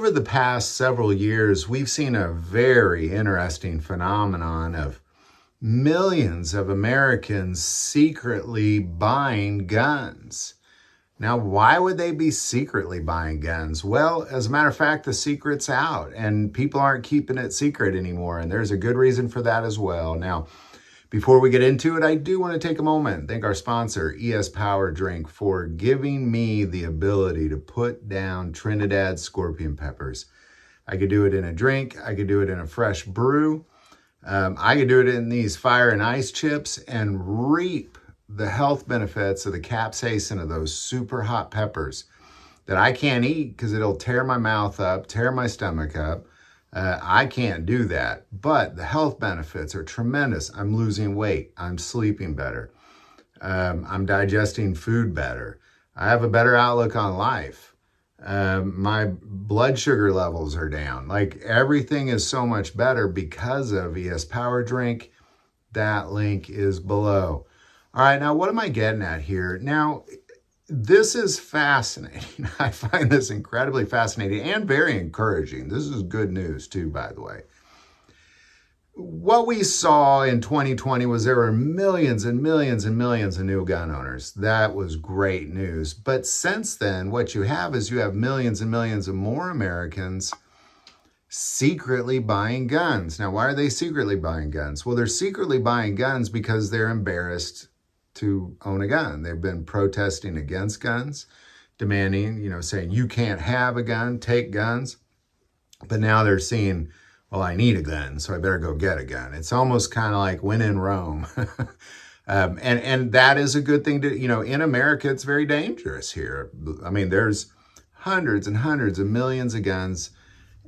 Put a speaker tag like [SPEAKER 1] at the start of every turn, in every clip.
[SPEAKER 1] over the past several years, we've seen a very interesting phenomenon of millions of Americans secretly buying guns. Now, why would they be secretly buying guns? Well, as a matter of fact, the secret's out and people aren't keeping it secret anymore. And there's a good reason for that as well. Now, before we get into it, I do want to take a moment and thank our sponsor, ES Power Drink, for giving me the ability to put down Trinidad scorpion peppers. I could do it in a drink. I could do it in a fresh brew. I could do it in these fire and ice chips and reap the health benefits of the capsaicin of those super hot peppers that I can't eat because it'll tear my mouth up, tear my stomach up. I can't do that, but the health benefits are tremendous. I'm losing weight. I'm sleeping better. I'm digesting food better. I have a better outlook on life. My blood sugar levels are down. Like everything is so much better because of ES Power Drink. That link is below. All right, now what am I getting at here? Now, this is fascinating. I find this incredibly fascinating and very encouraging. This is good news too, by the way. What we saw in 2020 was there were millions and millions and millions of new gun owners. That was great news. But since then, what you have is you have millions and millions of more Americans secretly buying guns. Now, why are they secretly buying guns? Well, they're secretly buying guns because they're embarrassed to own a gun. They've been protesting against guns, demanding, saying you can't have a gun, take guns. But now they're seeing, well, I need a gun, so I better go get a gun. It's almost kind of like when in Rome. And that is a good thing to, in America, it's very dangerous here. I mean, there's hundreds and hundreds of millions of guns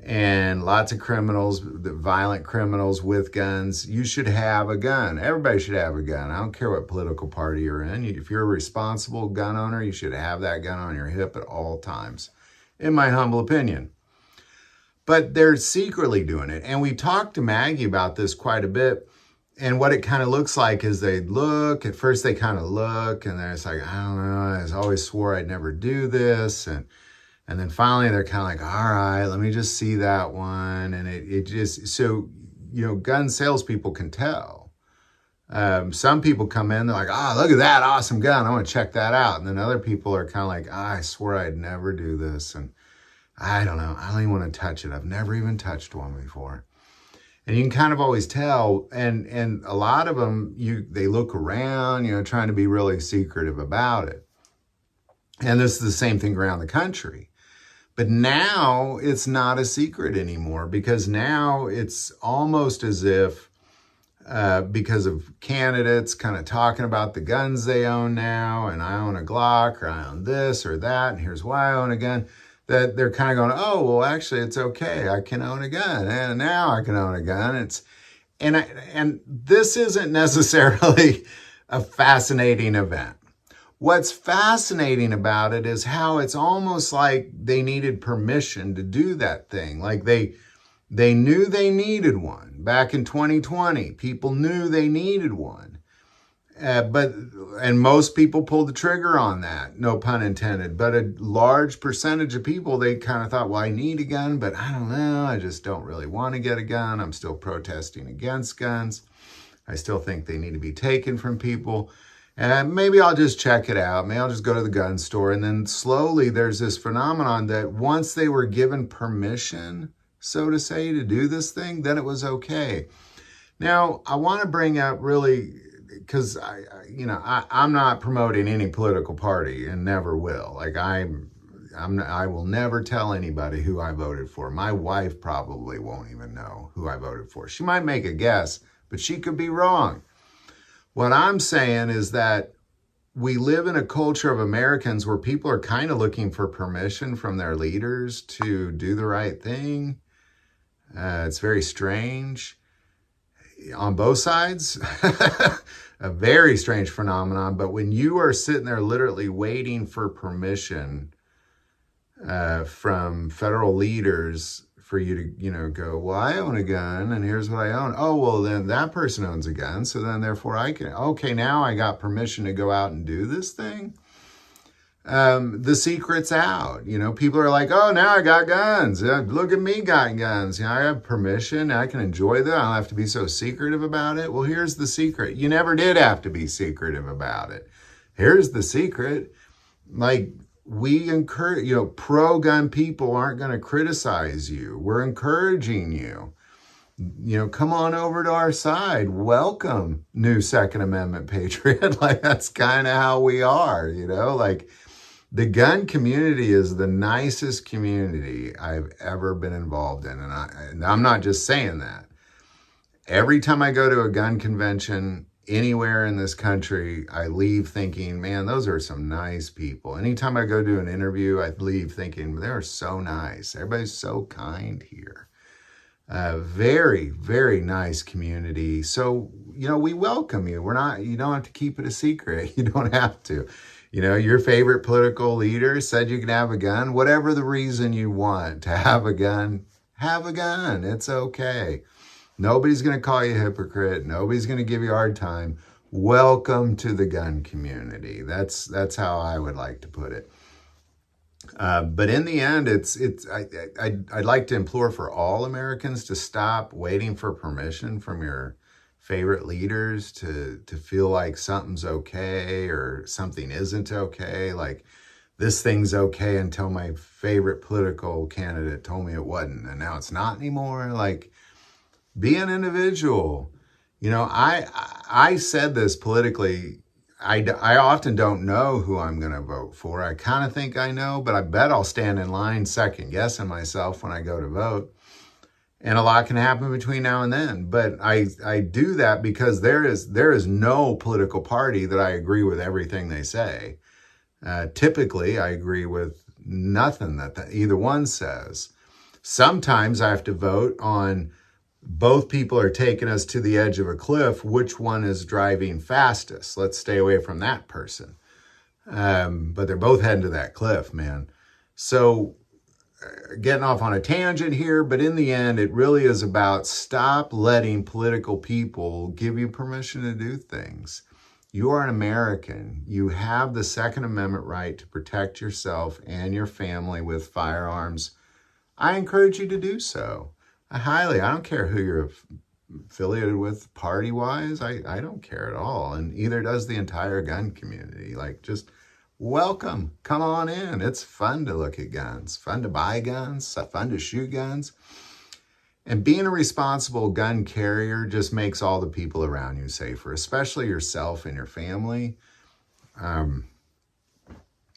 [SPEAKER 1] and lots of criminals, violent criminals with guns. You should have a gun. Everybody should have a gun. I don't care what political party you're in. If you're a responsible gun owner, you should have that gun on your hip at all times, in my humble opinion. But they're secretly doing it. And we talked to Maggie about this quite a bit. And what it kind of looks like is they look, at first they kind of look, and they're just like, I don't know, I always swore I'd never do this. And then finally they're kind of like, all right, let me just see that one. And it just, so, gun salespeople can tell. Some people come in, they're like, oh, look at that awesome gun. I want to check that out. And then other people are kind of like, I swear I'd never do this. And I don't know, I don't even want to touch it. I've never even touched one before. And you can kind of always tell. And a lot of them, they look around, trying to be really secretive about it. And this is the same thing around the country. But now it's not a secret anymore because now it's almost as if because of candidates kind of talking about the guns they own now, and I own a Glock, or I own this or that, and here's why I own a gun, that they're kind of going, oh, well, actually, it's okay. I can own a gun, and now I can own a gun. And this isn't necessarily a fascinating event. What's fascinating about it is how it's almost like they needed permission to do that thing. Like they knew they needed one. Back in 2020, people knew they needed one. And most people pulled the trigger on that, no pun intended. But a large percentage of people, they kind of thought, well, I need a gun, but I don't know. I just don't really want to get a gun. I'm still protesting against guns. I still think they need to be taken from people. And maybe I'll just check it out. Maybe I'll just go to the gun store. And then slowly there's this phenomenon that once they were given permission, so to say, to do this thing, then it was okay. Now, I want to bring up really, because I'm not promoting any political party and never will. Like I will never tell anybody who I voted for. My wife probably won't even know who I voted for. She might make a guess, but she could be wrong. What I'm saying is that we live in a culture of Americans where people are kind of looking for permission from their leaders to do the right thing. It's very strange on both sides, a very strange phenomenon. But when you are sitting there literally waiting for permission from federal leaders for you to, go, well, I own a gun and here's what I own. Oh, well, then that person owns a gun. So then therefore I can, okay, now I got permission to go out and do this thing. the secret's out. People are like, oh, now I got guns. Look at me got guns. I have permission. I can enjoy them. I don't have to be so secretive about it. Well, here's the secret. You never did have to be secretive about it. Here's the secret. Like, we encourage, pro-gun people aren't going to criticize you. We're encouraging you. Come on over to our side. Welcome, new Second Amendment patriot. Like, that's kind of how we are, like, the gun community is the nicest community I've ever been involved in. And I'm not just saying that. Every time I go to a gun convention anywhere in this country, I leave thinking, man, those are some nice people. Anytime I go to an interview, I leave thinking, they're so nice. Everybody's so kind here. Very, very nice community. So, we welcome you. You don't have to keep it a secret. You don't have to. Your favorite political leader said you can have a gun. Whatever the reason you want to have a gun, have a gun. It's okay. Nobody's going to call you a hypocrite. Nobody's going to give you a hard time. Welcome to the gun community. That's how I would like to put it. But in the end, I'd like to implore for all Americans to stop waiting for permission from your favorite leaders to feel like something's okay or something isn't okay. Like, this thing's okay until my favorite political candidate told me it wasn't, and now it's not anymore. Like, be an individual. I said this politically. I often don't know who I'm going to vote for. I kind of think I know, but I bet I'll stand in line second guessing myself when I go to vote. And a lot can happen between now and then. But I do that because there is no political party that I agree with everything they say. Typically, I agree with nothing that either one says. Sometimes I have to vote on both people are taking us to the edge of a cliff. Which one is driving fastest? Let's stay away from that person. But they're both heading to that cliff, man. So getting off on a tangent here, but in the end, it really is about stop letting political people give you permission to do things. You are an American. You have the Second Amendment right to protect yourself and your family with firearms. I encourage you to do so. I don't care who you're affiliated with party-wise. I don't care at all. And either does the entire gun community. Like, just welcome. Come on in. It's fun to look at guns. Fun to buy guns. Fun to shoot guns. And being a responsible gun carrier just makes all the people around you safer, especially yourself and your family.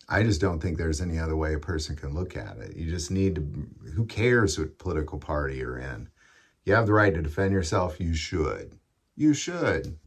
[SPEAKER 1] I just don't think there's any other way a person can look at it. You just need to, who cares what political party you're in? You have the right to defend yourself. You should. You should.